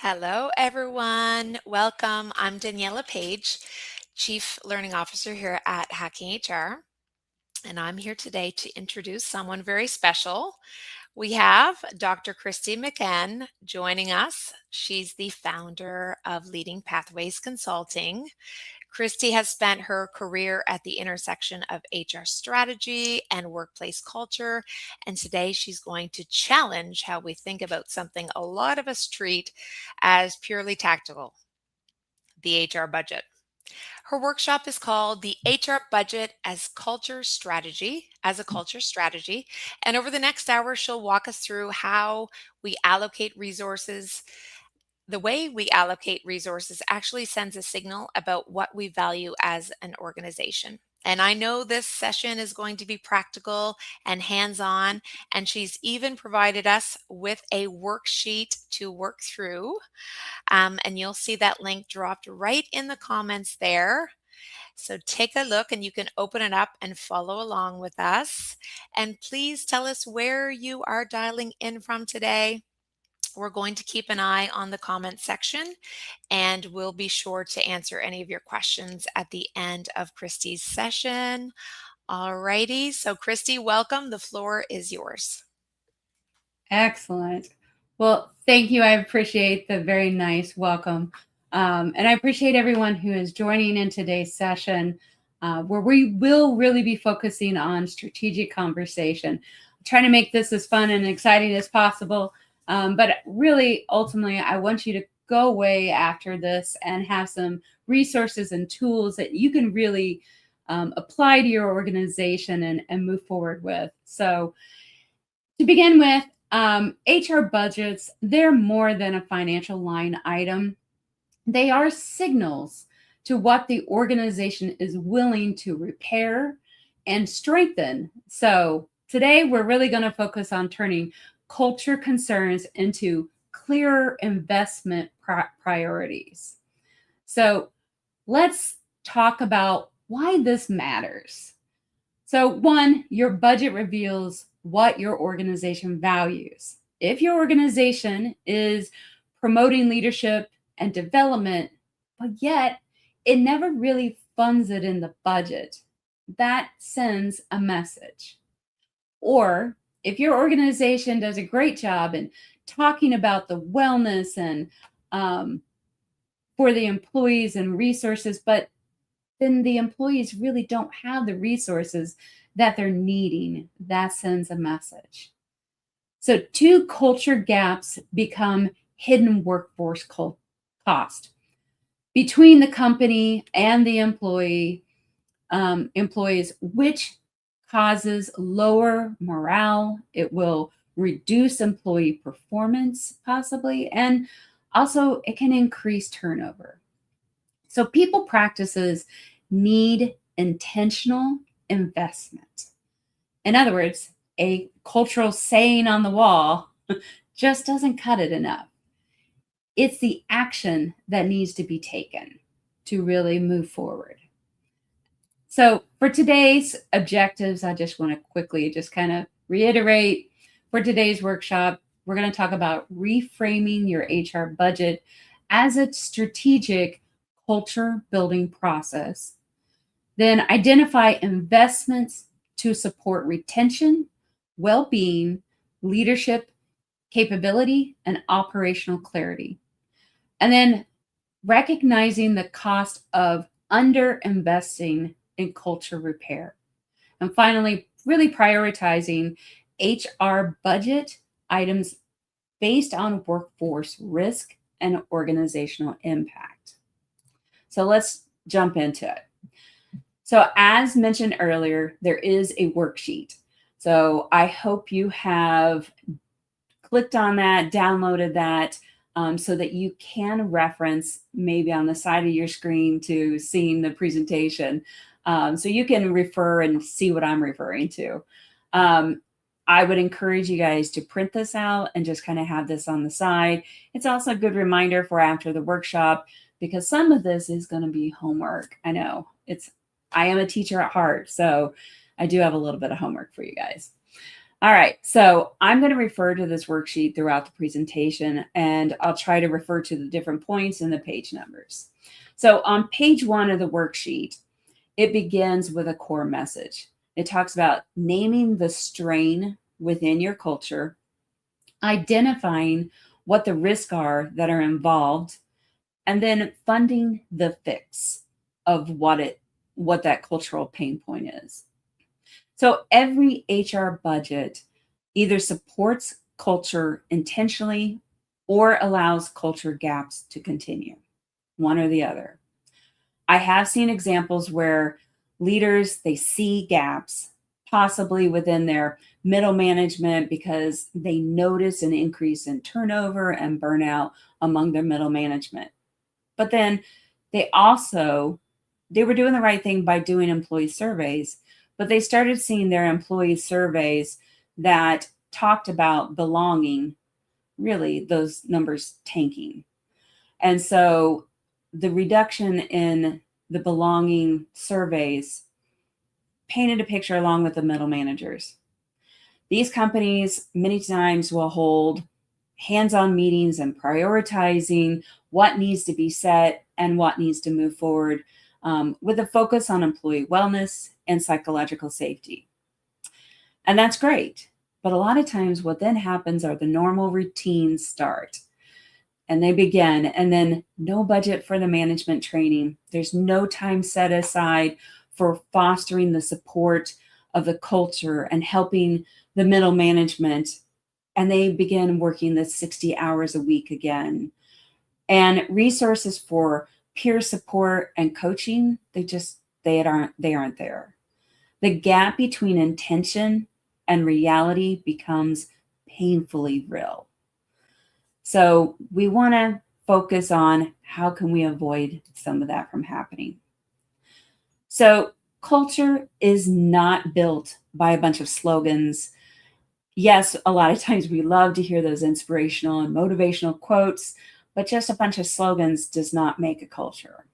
Hello, everyone. Welcome. I'm Daniela Page, Chief Learning Officer here at Hacking HR, and I'm here today to introduce someone very special. We have Dr. Christy McCann joining us. She's the founder of Leading Pathways Consulting. Christy has spent her career at the intersection of HR strategy and workplace culture, and today she's going to challenge how we think about something a lot of us treat as purely tactical, the HR budget. Her workshop is called the HR Budget as a culture strategy. And over the next hour, she'll walk us through how we allocate resources. The way we allocate resources actually sends a signal about what we value as an organization. And I know this session is going to be practical and hands on. And she's even provided us with a worksheet to work through. And you'll see that link dropped right in the comments there. So take a look and you can open it up and follow along with us. And please tell us where you are dialing in from today. We're going to keep an eye on the comment section and we'll be sure to answer any of your questions at the end of Christy's session. All righty. So Christy, welcome. The floor is yours. Excellent. Well, thank you. I appreciate the very nice welcome. And I appreciate everyone who is joining in today's session where we will really be focusing on strategic conversation. I'm trying to make this as fun and exciting as possible. But really, ultimately, I want you to go away after this and have some resources and tools that you can really apply to your organization and move forward with. So to begin with, HR budgets, they're more than a financial line item. They are signals to what the organization is willing to repair and strengthen. So today we're really going to focus on turning culture concerns into clearer investment priorities. So let's talk about why this matters. So one, your budget reveals what your organization values. If your organization is promoting leadership and development, but yet it never really funds it in the budget, that sends a message. Or if your organization does a great job in talking about the wellness and for the employees and resources, but then the employees really don't have the resources that they're needing, that sends a message. So two culture gaps become hidden workforce cost between the company and the employees, which causes lower morale. It will reduce employee performance possibly, and also it can increase turnover. So people practices need intentional investment. In other words, a cultural saying on the wall just doesn't cut it enough. It's the action that needs to be taken to really move forward. So for today's objectives, I just want to quickly just kind of reiterate for today's workshop, we're going to talk about reframing your HR budget as a strategic culture building process. Then identify investments to support retention, well-being, leadership, capability, and operational clarity. And then recognizing the cost of underinvesting in culture repair. And finally, really prioritizing HR budget items based on workforce risk and organizational impact. So let's jump into it. So as mentioned earlier, there is a worksheet. So I hope you have clicked on that, downloaded that, so that you can reference maybe on the side of your screen to seeing the presentation. So you can refer and see what I'm referring to. I would encourage you guys to print this out and just kind of have this on the side. It's also a good reminder for after the workshop, because some of this is going to be homework. I know I am a teacher at heart, so I do have a little bit of homework for you guys. All right, so I'm going to refer to this worksheet throughout the presentation, and I'll try to refer to the different points and the page numbers. So on page 1 of the worksheet, it begins with a core message. It talks about naming the strain within your culture, identifying what the risks are that are involved, and then funding the fix of what that cultural pain point is. So every HR budget either supports culture intentionally or allows culture gaps to continue, one or the other. I have seen examples where leaders, they see gaps possibly within their middle management because they notice an increase in turnover and burnout among their middle management. But then they also they were doing the right thing by doing employee surveys, but they started seeing their employee surveys that talked about belonging, really those numbers tanking. And so the reduction in the belonging surveys painted a picture along with the middle managers. These companies many times will hold hands-on meetings and prioritizing what needs to be set and what needs to move forward, with a focus on employee wellness and psychological safety. And that's great. But a lot of times what then happens are the normal routines start and they begin, and then no budget for the management training. There's no time set aside for fostering the support of the culture and helping the middle management. And they begin working the 60 hours a week again. And resources for peer support and coaching, they aren't there. The gap between intention and reality becomes painfully real. So we want to focus on how can we avoid some of that from happening. So culture is not built by a bunch of slogans. Yes, a lot of times we love to hear those inspirational and motivational quotes, but just a bunch of slogans does not make a culture.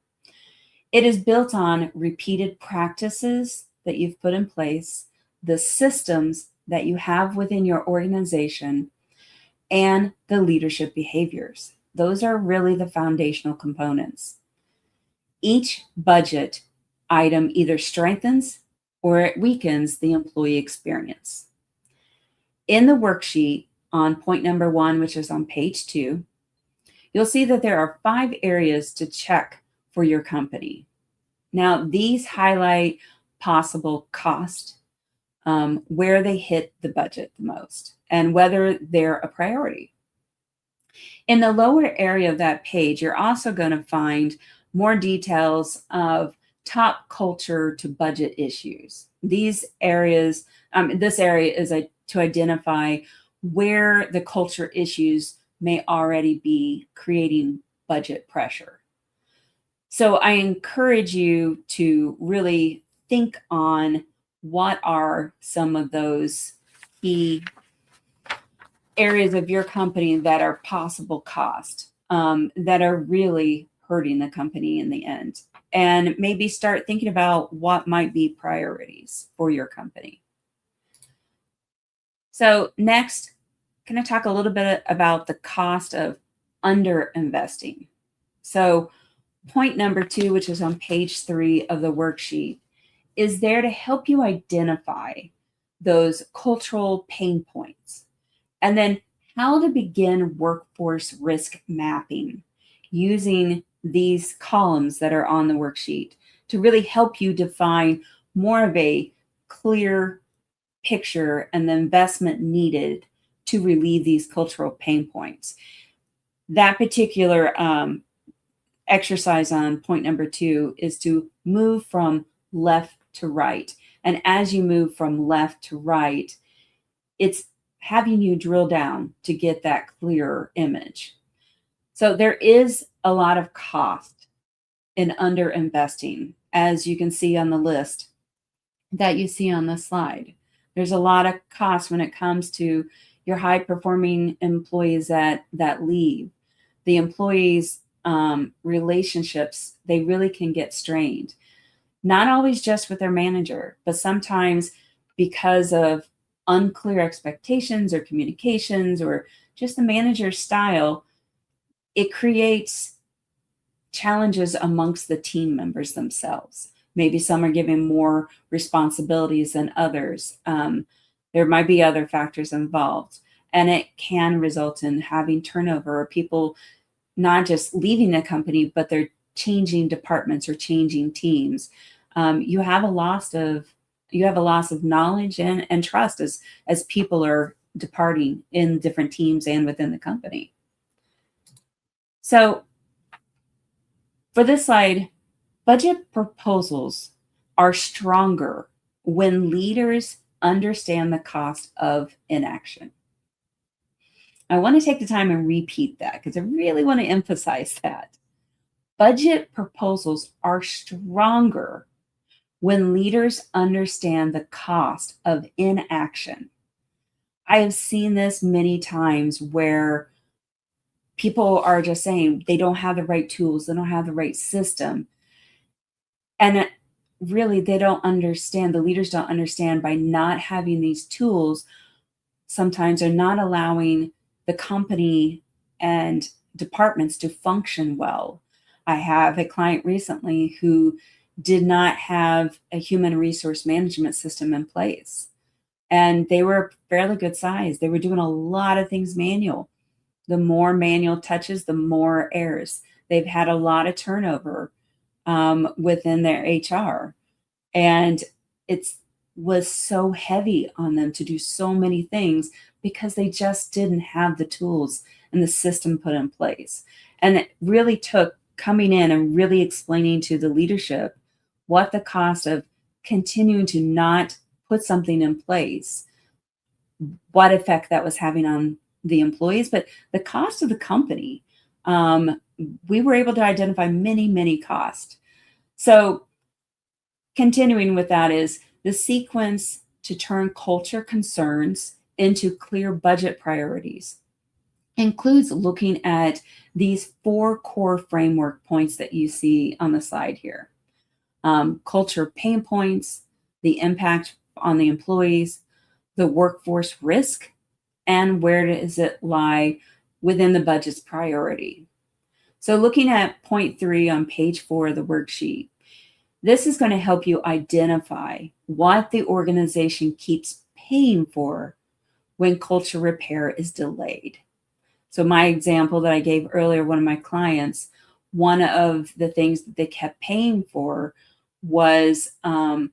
It is built on repeated practices that you've put in place, the systems that you have within your organization, and the leadership behaviors. Those are really the foundational components. Each budget item either strengthens or it weakens the employee experience. In the worksheet on point number 1, which is on page 2, you'll see that there are 5 areas to check for your company. Now, these highlight possible cost, where they hit the budget the most, and whether they're a priority. In the lower area of that page, you're also going to find more details of top culture to budget issues. This area is to identify where the culture issues may already be creating budget pressure. So I encourage you to really think on what are some of those key areas of your company that are possible cost, that are really hurting the company in the end. And maybe start thinking about what might be priorities for your company. So next, I'm going to talk a little bit about the cost of underinvesting. So point number 2, which is on page 3 of the worksheet, is there to help you identify those cultural pain points and then how to begin workforce risk mapping using these columns that are on the worksheet to really help you define more of a clear picture and the investment needed to relieve these cultural pain points. That particular exercise on point number 2 is to move from left to right. And as you move from left to right, it's having you drill down to get that clearer image. So there is a lot of cost in underinvesting, as you can see on the list that you see on the slide. There's a lot of cost when it comes to your high performing employees that leave. The employees' relationships, they really can get strained. Not always just with their manager, but sometimes because of unclear expectations or communications or just the manager's style, it creates challenges amongst the team members themselves. Maybe some are given more responsibilities than others. There might be other factors involved, and it can result in having turnover or people not just leaving the company, but they're changing departments or changing teams. You have a loss of knowledge and trust as people are departing in different teams and within the company. So for this slide, budget proposals are stronger when leaders understand the cost of inaction. I want to take the time and repeat that because I really want to emphasize that. Budget proposals are stronger when leaders understand the cost of inaction. I have seen this many times where people are just saying they don't have the right tools, they don't have the right system. And really, they don't understand, the leaders don't understand by not having these tools, sometimes they're not allowing the company and departments to function well. I have a client recently who did not have a human resource management system in place. And they were fairly good size. They were doing a lot of things manual. The more manual touches, the more errors. They've had a lot of turnover within their HR. And it was so heavy on them to do so many things because they just didn't have the tools and the system put in place. And it really took coming in and really explaining to the leadership what the cost of continuing to not put something in place, what effect that was having on the employees, but the cost of the company. We were able to identify many, many costs. So continuing with that is the sequence to turn culture concerns into clear budget priorities includes looking at these 4 core framework points that you see on the slide here. Culture pain points, the impact on the employees, the workforce risk, and where does it lie within the budget's priority. So looking at point 3 on page 4 of the worksheet, this is going to help you identify what the organization keeps paying for when culture repair is delayed. So my example that I gave earlier, one of my clients, one of the things that they kept paying for was the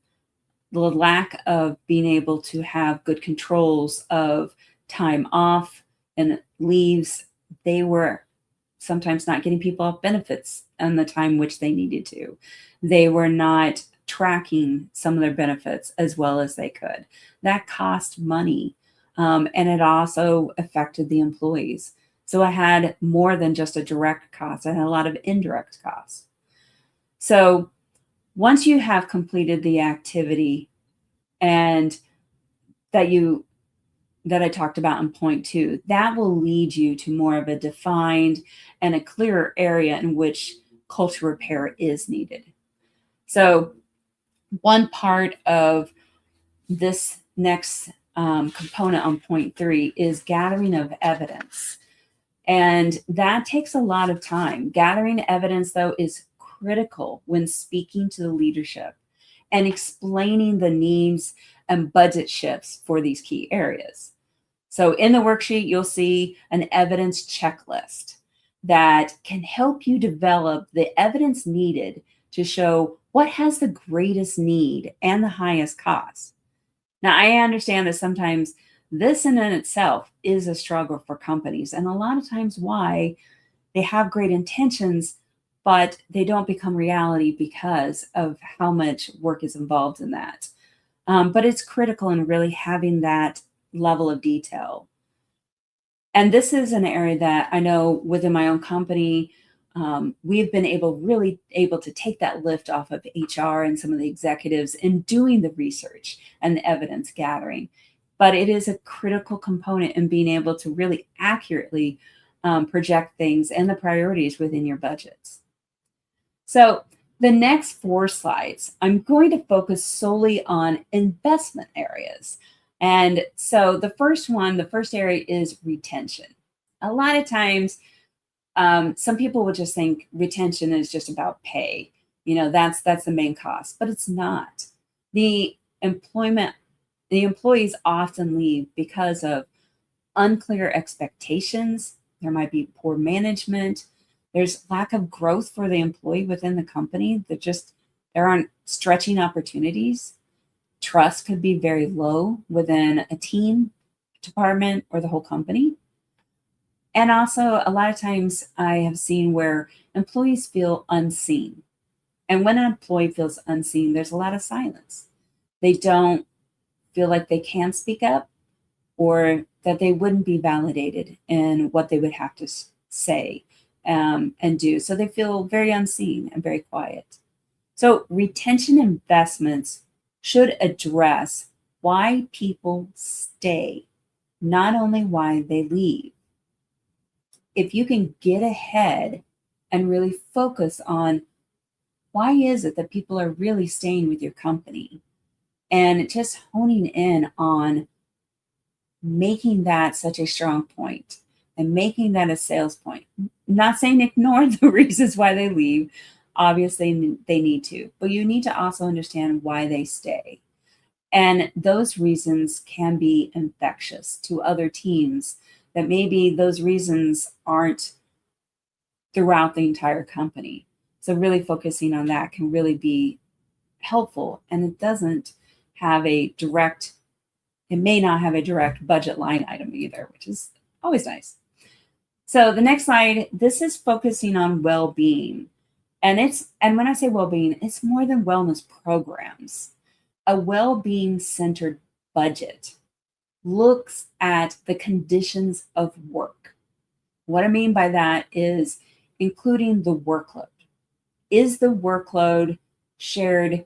lack of being able to have good controls of time off and leaves. They were sometimes not getting people off benefits in the time which they needed to. They were not tracking some of their benefits as well as they could. That cost money, and it also affected the employees. So I had more than just a direct cost. I had a lot of indirect costs. So once you have completed the activity and that I talked about in point 2, that will lead you to more of a defined and a clearer area in which culture repair is needed. So one part of this next component on point 3 is gathering of evidence. And that takes a lot of time. Gathering evidence, though, is critical when speaking to the leadership and explaining the needs and budget shifts for these key areas. So in the worksheet, you'll see an evidence checklist that can help you develop the evidence needed to show what has the greatest need and the highest cost. Now, I understand that sometimes this in and itself is a struggle for companies, and a lot of times why they have great intentions, but they don't become reality because of how much work is involved in that. But it's critical in really having that level of detail. And this is an area that I know within my own company, we've been really able to take that lift off of HR and some of the executives in doing the research and the evidence gathering. But it is a critical component in being able to really accurately project things and the priorities within your budgets. So the next 4 slides, I'm going to focus solely on investment areas. And so the first area is retention. A lot of times, some people would just think retention is just about pay. That's the main cost, but it's not. The employment, the employees often leave because of unclear expectations. There might be poor management. There's lack of growth for the employee within the company. There aren't stretching opportunities. Trust could be very low within a team, department, or the whole company. And also, a lot of times I have seen where employees feel unseen. And when an employee feels unseen, there's a lot of silence. They don't feel like they can speak up, or that they wouldn't be validated in what they would have to say and do. So they feel very unseen and very quiet. So retention investments should address why people stay, not only why they leave. If you can get ahead and really focus on why is it that people are really staying with your company, and just honing in on making that such a strong point and making that a sales point. Not saying ignore the reasons why they leave. Obviously, they need to, but you need to also understand why they stay. And those reasons can be infectious to other teams, that maybe those reasons aren't throughout the entire company. So, really focusing on that can really be helpful. And it doesn't have a direct, it may not have a direct budget line item either, which is always nice. So, the next slide, this is focusing on well being. And when I say well being, it's more than wellness programs. A well being centered budget looks at the conditions of work. What I mean by that is including the workload. Is the workload shared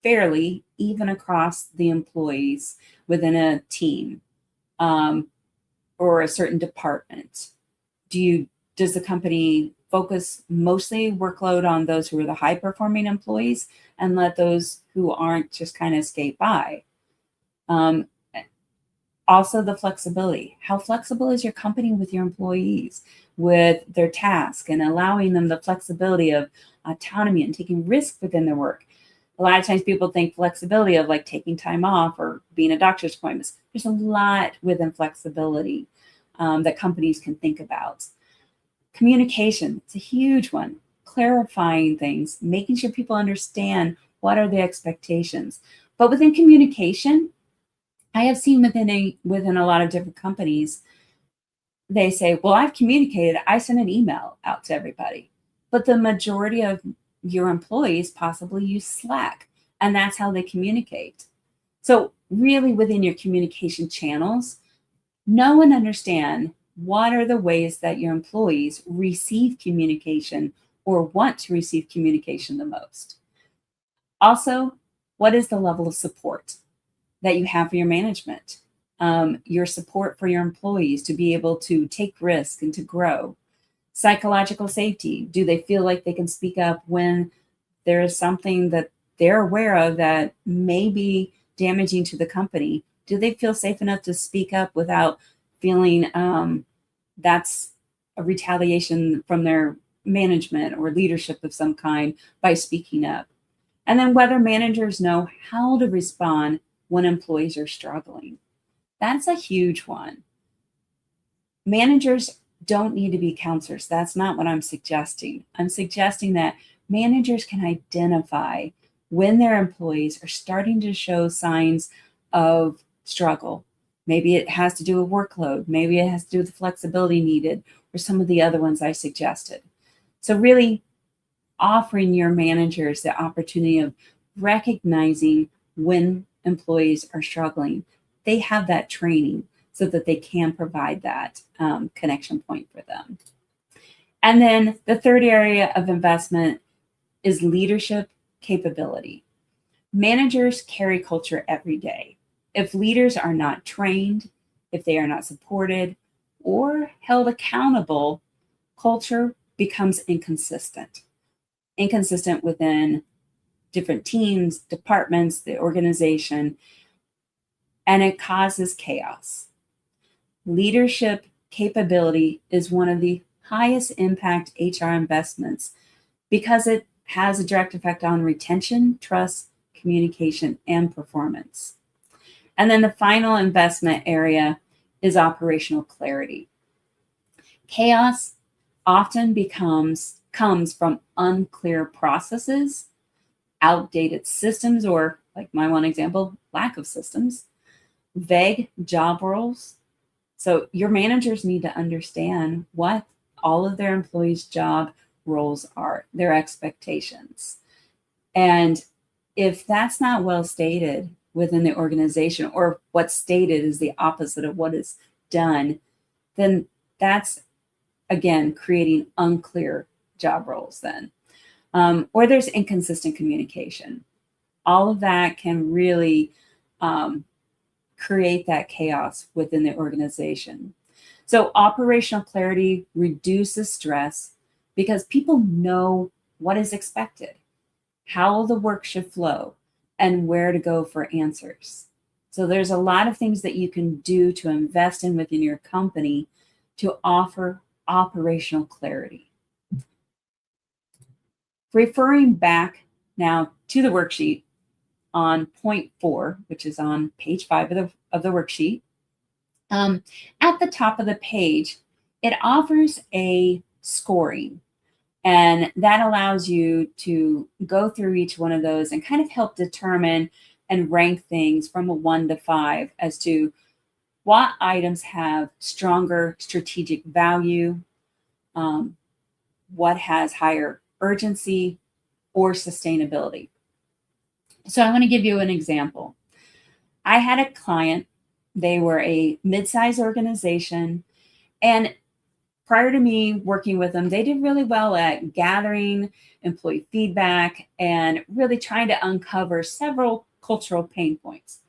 fairly, even across the employees within a team or a certain department? Does the company focus mostly workload on those who are the high performing employees and let those who aren't just kind of skate by? Also, the flexibility. How flexible is your company with your employees, with their task, and allowing them the flexibility of autonomy and taking risk within their work? A lot of times people think flexibility of like taking time off or being a doctor's appointments. There's a lot within flexibility that companies can think about. Communication, it's a huge one. Clarifying things, making sure people understand what are the expectations. But within communication, I have seen within a lot of different companies, they say, well, I've communicated, I sent an email out to everybody. But the majority of your employees possibly use Slack, and that's how they communicate. So really within your communication channels, know and understand what are the ways that your employees receive communication or want to receive communication the most. Also, what is the level of support that you have for your management, your support for your employees to be able to take risk and to grow? Psychological safety. Do they feel like they can speak up when there is something that they're aware of that may be damaging to the company? Do they feel safe enough to speak up without feeling that's a retaliation from their management or leadership of some kind by speaking up? And then whether managers know how to respond when employees are struggling. That's a huge one. Managers don't need to be counselors. That's not what I'm suggesting. I'm suggesting that managers can identify when their employees are starting to show signs of struggle. Maybe it has to do with workload. Maybe it has to do with the flexibility needed, or some of the other ones I suggested. So really offering your managers the opportunity of recognizing when employees are struggling. They have that training so that they can provide that connection point for them. And then the third area of investment is leadership capability. Managers carry culture every day. If leaders are not trained, if they are not supported or held accountable, culture becomes inconsistent. Inconsistent within different teams, departments, the organization. and it causes chaos. Leadership capability is one of the highest impact HR investments because it has a direct effect on retention, trust, communication, and performance. And then the final investment area is operational clarity. Chaos often comes from unclear processes, outdated systems, or like my one example, lack of systems, vague job roles. So your managers need to understand what all of their employees' job roles are, their expectations. And if that's not well stated within the organization, or what's stated is the opposite of what is done, then that's again creating unclear job roles then. Or there's inconsistent communication. All of that can really create that chaos within the organization. So operational clarity reduces stress because people know what is expected, how the work should flow, and where to go for answers. So there's a lot of things that you can do to invest in within your company to offer operational clarity. Referring back now to the worksheet on point 4, which is on page 5 of the worksheet, at the top of the page, it offers a scoring. And that allows you to go through each one of those and kind of help determine and rank things from a 1 to 5 as to what items have stronger strategic value, what has higher urgency or sustainability. So I want to give you an example. I had a client, they were a mid-sized organization, and prior to me working with them, they did really well at gathering employee feedback and really trying to uncover several cultural pain points.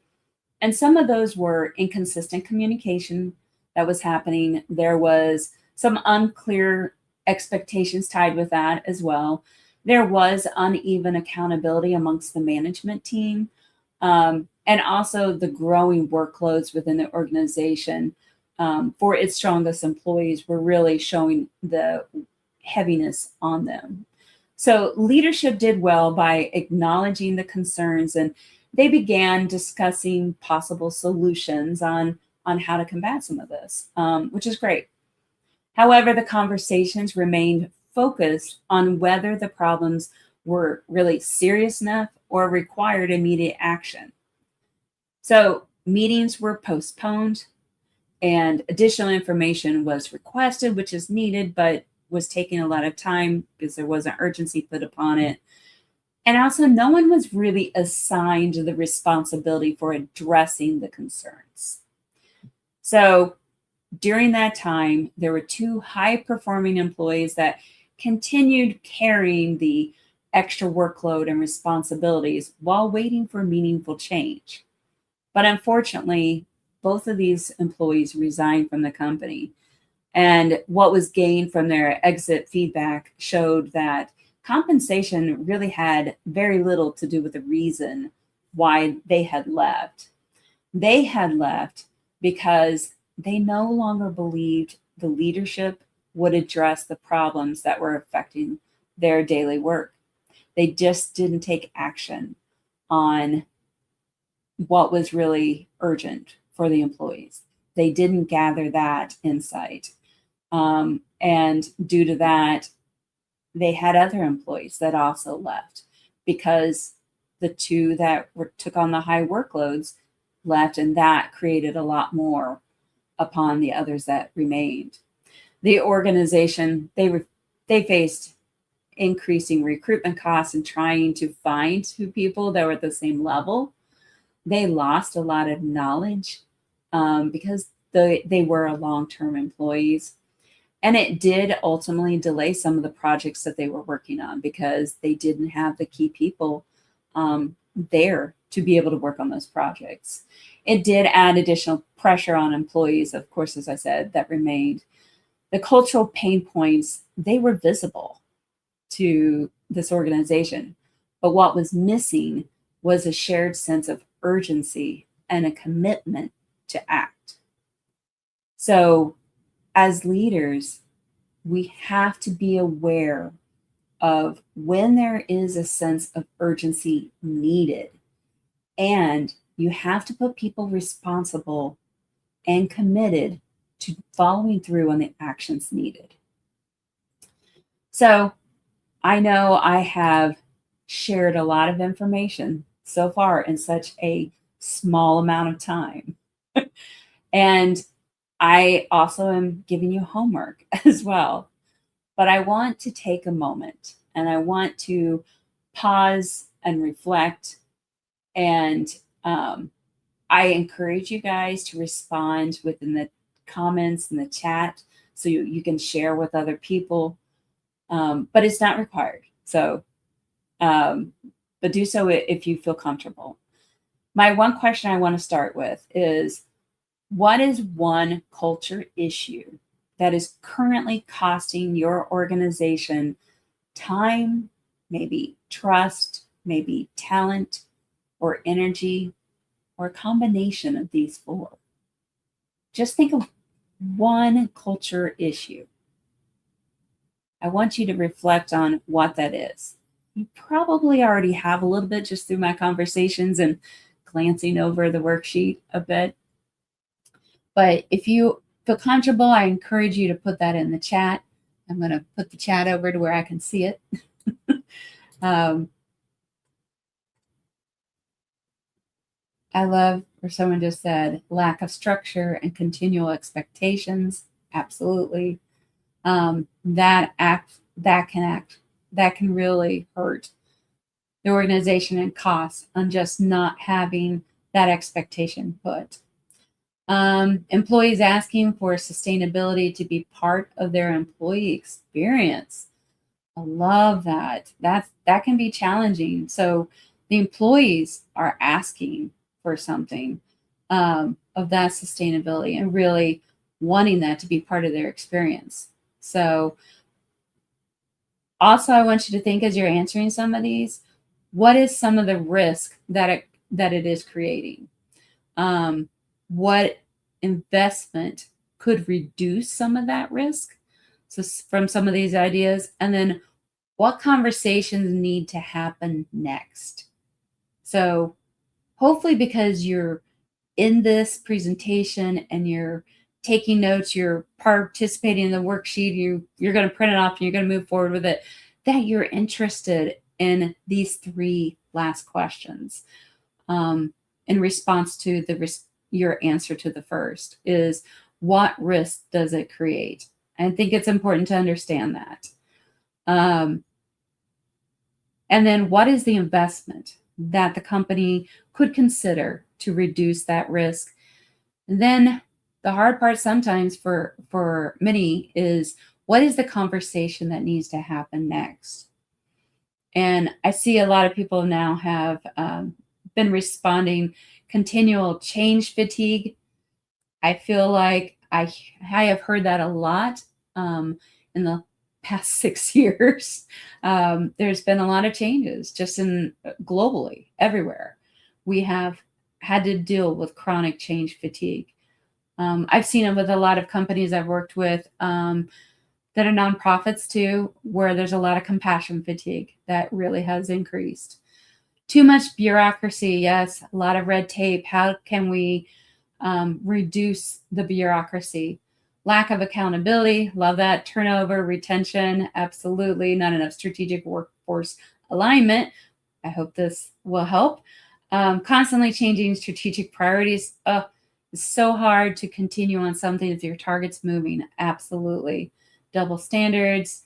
And some of those were inconsistent communication that was happening. There was some unclear expectations tied with that as well. There was uneven accountability amongst the management team, and also the growing workloads within the organization for its strongest employees were really showing the heaviness on them. So leadership did well by acknowledging the concerns, and they began discussing possible solutions on how to combat some of this, which is great. However, the conversations remained focused on whether the problems were really serious enough or required immediate action. So meetings were postponed and additional information was requested, which is needed, but was taking a lot of time because there wasn't urgency put upon it. And also, no one was really assigned the responsibility for addressing the concerns. So during that time, there were 2 high-performing employees that continued carrying the extra workload and responsibilities while waiting for meaningful change. But unfortunately, both of these employees resigned from the company. And what was gained from their exit feedback showed that compensation really had very little to do with the reason why they had left. They had left because they no longer believed the leadership would address the problems that were affecting their daily work. They just didn't take action on what was really urgent for the employees. They didn't gather that insight. And due to that, they had other employees that also left because the 2 that took on the high workloads left, and that created a lot more upon the others that remained. The organization, they faced increasing recruitment costs and trying to find 2 people that were at the same level. They lost a lot of knowledge because they were long-term employees. And it did ultimately delay some of the projects that they were working on because they didn't have the key people there to be able to work on those projects. It did add additional pressure on employees, of course, as I said, that remained. The cultural pain points, they were visible to this organization. But what was missing was a shared sense of urgency and a commitment to act. So, as leaders, we have to be aware of when there is a sense of urgency needed. And you have to put people responsible and committed to following through on the actions needed. So I know I have shared a lot of information so far in such a small amount of time. And I also am giving you homework as well. But I want to take a moment and I want to pause and reflect. And I encourage you guys to respond within the comments in the chat so you can share with other people. But it's not required. So, but do so if you feel comfortable. My one question I want to start with is, what is one culture issue that is currently costing your organization time, maybe trust, maybe talent or energy, or a combination of these four? Just think of one culture issue. I want you to reflect on what that is. You probably already have a little bit just through my conversations and glancing over the worksheet a bit. But if you feel comfortable, I encourage you to put that in the chat. I'm going to put the chat over to where I can see it. I love where someone just said lack of structure and continual expectations. Absolutely. That can really hurt the organization and cost on just not having that expectation put. Employees asking for sustainability to be part of their employee experience. I love that. That can be challenging. So the employees are asking for something of that sustainability and really wanting that to be part of their experience. So also, I want you to think as you're answering some of these, what is some of the risk that it is creating? What investment could reduce some of that risk? So from some of these ideas, and then what conversations need to happen next? So hopefully because you're in this presentation and you're taking notes, you're participating in the worksheet, you're going to print it off and you're going to move forward with it, that you're interested in these three last questions. In response to your answer to the first is, what risk does it create? I think it's important to understand that. And then what is the investment that the company could consider to reduce that risk? And then the hard part sometimes for many is, what is the conversation that needs to happen next? And I see a lot of people now have been responding continual change fatigue. I feel like I have heard that a lot in the past 6 years. There's been a lot of changes just globally, everywhere. We have had to deal with chronic change fatigue. I've seen it with a lot of companies I've worked with that are nonprofits too, where there's a lot of compassion fatigue that really has increased. Too much bureaucracy, yes, a lot of red tape. How can we reduce the bureaucracy? Lack of accountability, love that. Turnover, retention, absolutely. Not enough strategic workforce alignment. I hope this will help. Constantly changing strategic priorities. It's so hard to continue on something if your target's moving. Absolutely. Double standards.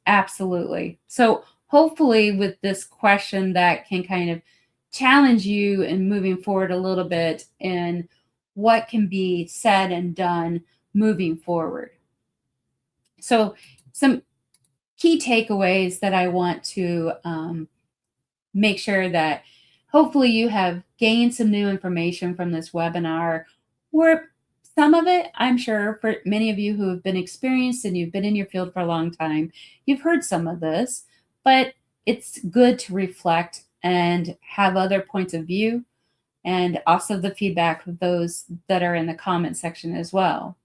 Absolutely. So hopefully with this question that can kind of challenge you in moving forward a little bit in what can be said and done moving forward. So some key takeaways that I want to make sure that hopefully you have gained some new information from this webinar, or some of it, I'm sure for many of you who have been experienced and you've been in your field for a long time, you've heard some of this, but it's good to reflect and have other points of view and also the feedback of those that are in the comment section as well.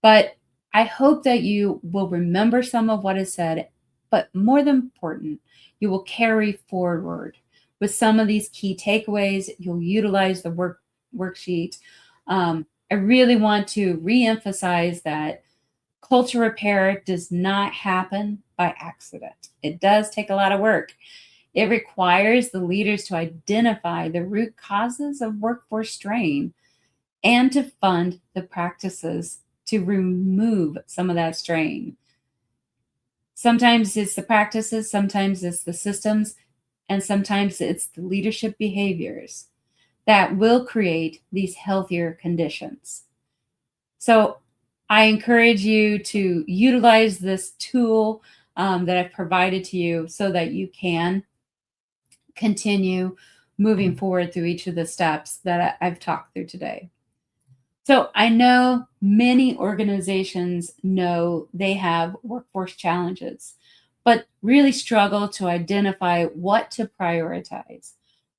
But I hope that you will remember some of what is said, but more than important, you will carry forward with some of these key takeaways. You'll utilize the worksheet. I really want to reemphasize that culture repair does not happen by accident. It does take a lot of work. It requires the leaders to identify the root causes of workforce strain and to fund the practices to remove some of that strain. Sometimes it's the practices, sometimes it's the systems, and sometimes it's the leadership behaviors that will create these healthier conditions. So I encourage you to utilize this tool that I've provided to you so that you can continue moving forward through each of the steps that I've talked through today. So I know many organizations know they have workforce challenges, but really struggle to identify what to prioritize,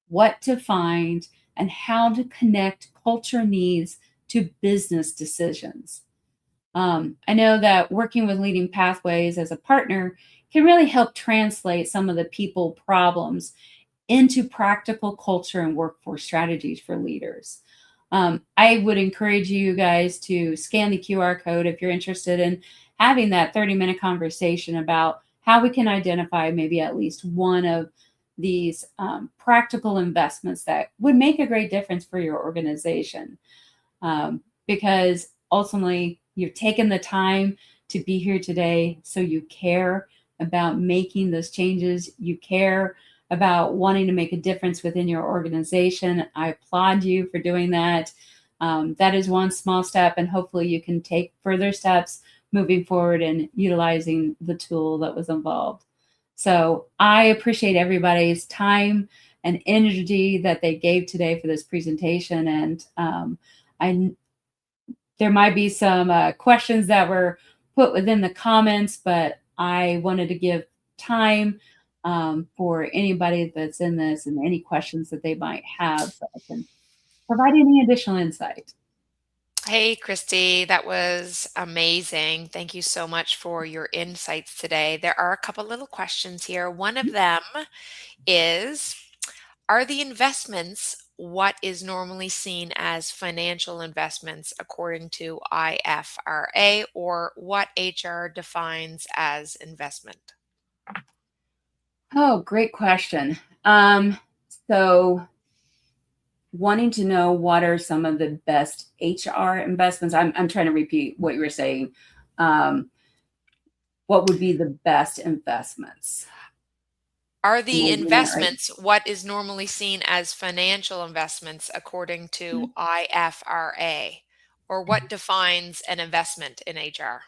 what to find, and how to connect culture needs to business decisions. I know that working with Leading Pathways as a partner can really help translate some of the people problems into practical culture and workforce strategies for leaders. I would encourage you guys to scan the QR code if you're interested in having that 30-minute conversation about how we can identify maybe at least one of these practical investments that would make a great difference for your organization. Because ultimately, you've taken the time to be here today, so you care about making those changes. You care about wanting to make a difference within your organization. I applaud you for doing that. That is one small step, and hopefully you can take further steps moving forward and utilizing the tool that was involved. So I appreciate everybody's time and energy that they gave today for this presentation. And there might be some questions that were put within the comments, but I wanted to give time for anybody that's in this and any questions that they might have so I can provide any additional insight. Hey, Christy, that was amazing. Thank you so much for your insights today. There are a couple little questions here. One of them is, are the investments what is normally seen as financial investments according to IFRA, or what HR defines as investment? Oh, great question. So wanting to know what are some of the best HR investments. I'm trying to repeat what you were saying. What would be the best investments? Are Am the I doing that right? investments what is normally seen as financial investments according to IFRA? Or what defines an investment in HR?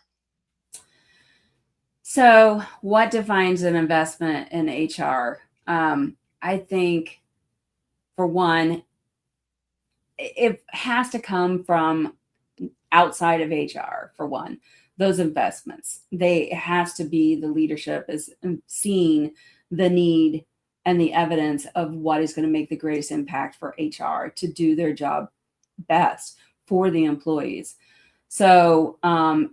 So, what defines an investment in HR? I think, for one, it has to come from outside of HR. For one, those investments, it has to be the leadership is seeing the need and the evidence of what is going to make the greatest impact for HR to do their job best for the employees. So,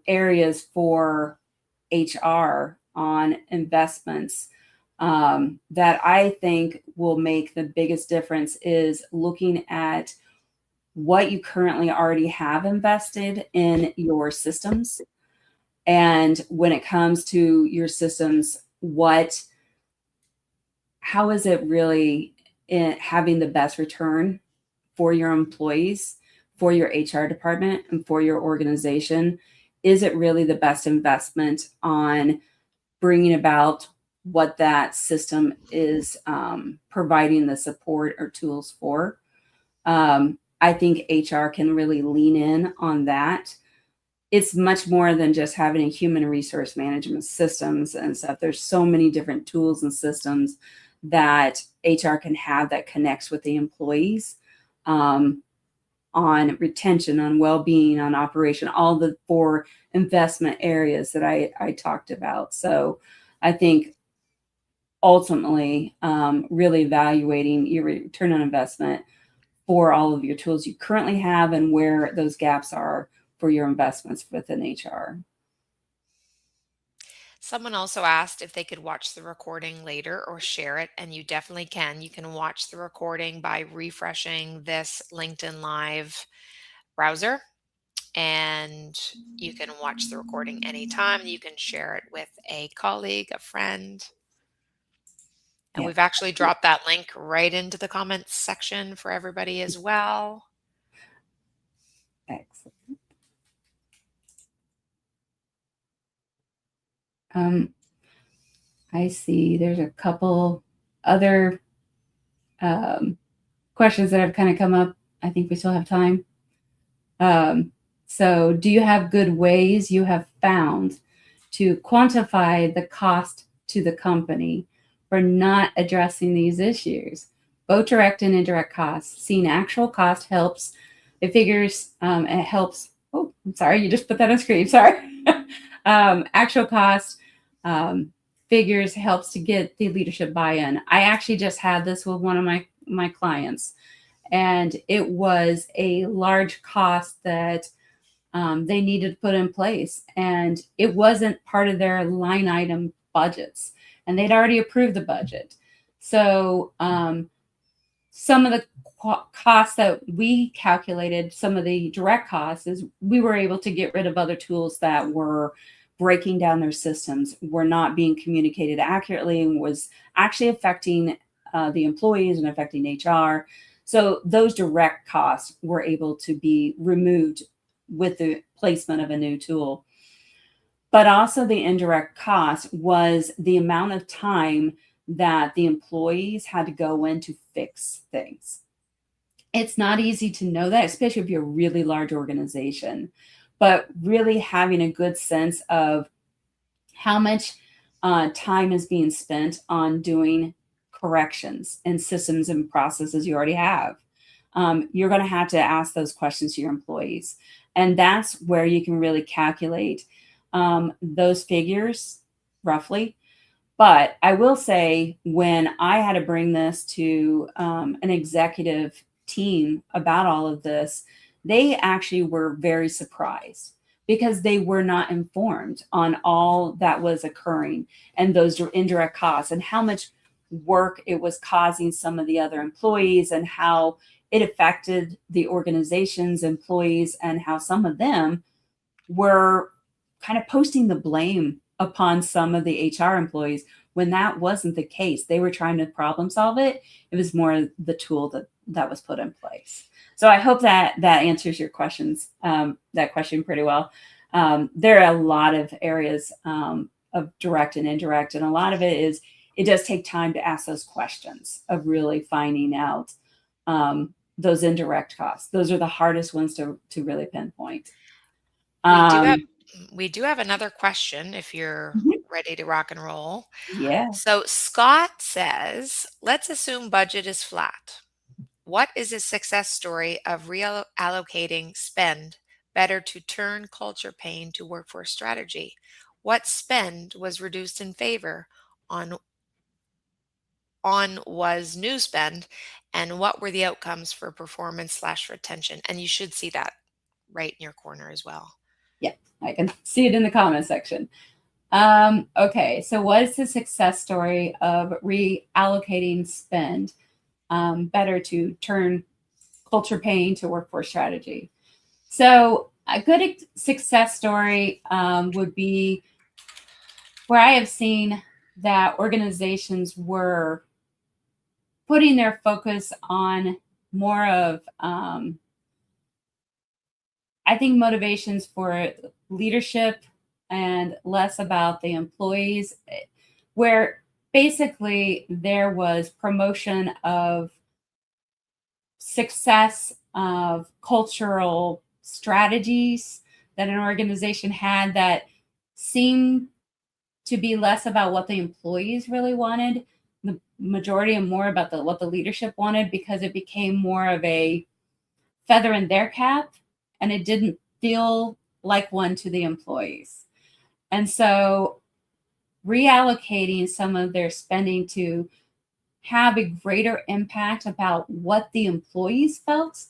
areas for HR on investments that I think will make the biggest difference is looking at what you currently already have invested in your systems. And when it comes to your systems, how is it really having the best return for your employees, for your HR department, and for your organization? Is it really the best investment on bringing about what that system is providing the support or tools for? I think HR can really lean in on that. It's much more than just having a human resource management systems and stuff. There's so many different tools and systems that HR can have that connects with the employees on retention, on well-being, on operation, all the 4 investment areas that I talked about. So I think ultimately really evaluating your return on investment for all of your tools you currently have and where those gaps are for your investments within HR. Someone also asked if they could watch the recording later or share it, and you definitely can. You can watch the recording by refreshing this LinkedIn Live browser, and you can watch the recording anytime. You can share it with a colleague, a friend. And Yeah. we've actually dropped that link right into the comments section for everybody as well. Excellent. I see there's a couple other questions that have kind of come up. I think we still have time. So, do you have good ways you have found to quantify the cost to the company for not addressing these issues? Both direct and indirect costs. Seeing actual cost helps. It figures, it helps. Oh, I'm sorry, you just put that on screen. Sorry. Actual cost figures helps to get the leadership buy-in. I actually just had this with one of my clients, and it was a large cost that they needed to put in place, and it wasn't part of their line item budgets, and they'd already approved the budget. So some of the costs that we calculated, some of the direct costs, is we were able to get rid of other tools that were breaking down their systems, were not being communicated accurately, and was actually affecting the employees and affecting HR. So those direct costs were able to be removed with the placement of a new tool. But also the indirect cost was the amount of time that the employees had to go in to fix things. It's not easy to know that, especially if you're a really large organization, but really having a good sense of how much time is being spent on doing corrections and systems and processes you already have. You're going to have to ask those questions to your employees. And that's where you can really calculate those figures roughly. But I will say, when I had to bring this to an executive team about all of this, they actually were very surprised because they were not informed on all that was occurring and those indirect costs and how much work it was causing some of the other employees and how it affected the organization's employees and how some of them were kind of posting the blame upon some of the HR employees when that wasn't the case. They were trying to problem solve it. It was more the tool that was put in place. So I hope that answers your questions, that question pretty well. There are a lot of areas of direct and indirect, and a lot of it does take time to ask those questions of really finding out those indirect costs. Those are the hardest ones to really pinpoint. We do have another question if you're Mhm. ready to rock and roll. Yeah. So Scott says, let's assume budget is flat. What is a success story of reallocating spend better to turn culture pain to workforce strategy? What spend was reduced in favor on was new spend, and what were the outcomes for performance slash retention? And you should see that right in your corner as well. Yeah, I can see it in the comment section. Okay, so what is the success story of reallocating spend better to turn culture pain to workforce strategy? So a good success story would be where I have seen that organizations were putting their focus on more of, I think, motivations for leadership and less about the employees, where basically there was promotion of success of cultural strategies that an organization had that seemed to be less about what the employees really wanted, the majority, and more about what the leadership wanted, because it became more of a feather in their cap and it didn't feel like one to the employees. And so reallocating some of their spending to have a greater impact about what the employees felt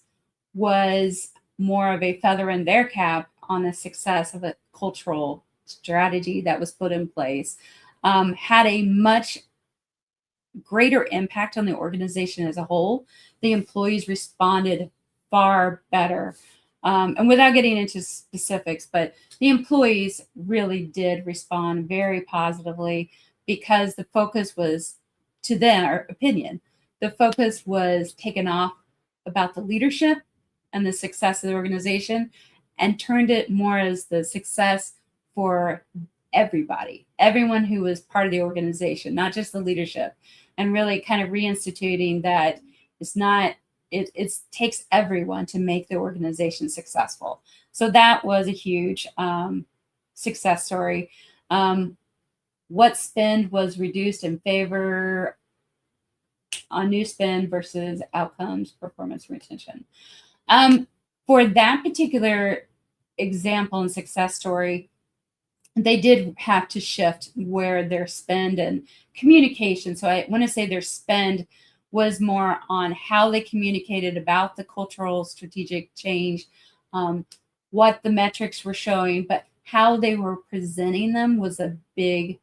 was more of a feather in their cap on the success of a cultural strategy that was put in place, had a much greater impact on the organization as a whole. The employees responded far better. And without getting into specifics, but the employees really did respond very positively because the focus was, to their opinion, the focus was taken off about the leadership and the success of the organization and turned it more as the success for everybody, everyone who was part of the organization, not just the leadership, and really kind of reinstituting that it's not, it takes everyone to make the organization successful. So that was a huge success story. What spend was reduced in favor on new spend versus outcomes, performance, retention. For that particular example and success story, they did have to shift where their spend and communication. So I want to say their spend was more on how they communicated about the cultural strategic change, what the metrics were showing, but how they were presenting them was a big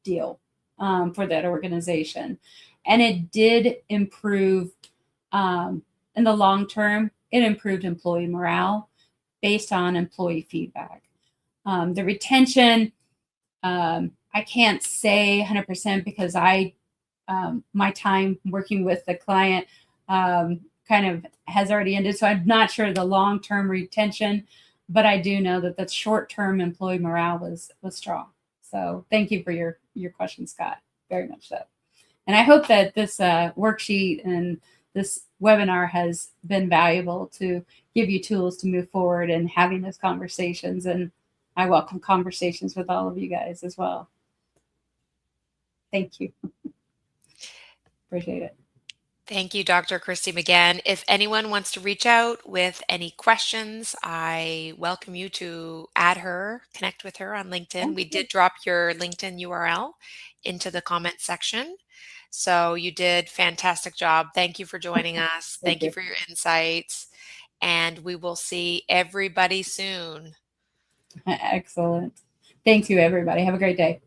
deal for that organization. And it did improve in the long term, it improved employee morale based on employee feedback. The retention, I can't say 100% because my time working with the client kind of has already ended. So I'm not sure the long-term retention, but I do know that the short-term employee morale was strong. So thank you for your question, Scott. Very much so. And I hope that this worksheet and this webinar has been valuable to give you tools to move forward and having those conversations. And I welcome conversations with all of you guys as well. Thank you. Appreciate it. Thank you, Dr. Christy McGann. If anyone wants to reach out with any questions, I welcome you to add her, connect with her on LinkedIn. We did drop your LinkedIn URL into the comment section. So you did fantastic job. Thank you for joining us. Thank you for your insights. And we will see everybody soon. Excellent. Thank you, everybody. Have a great day.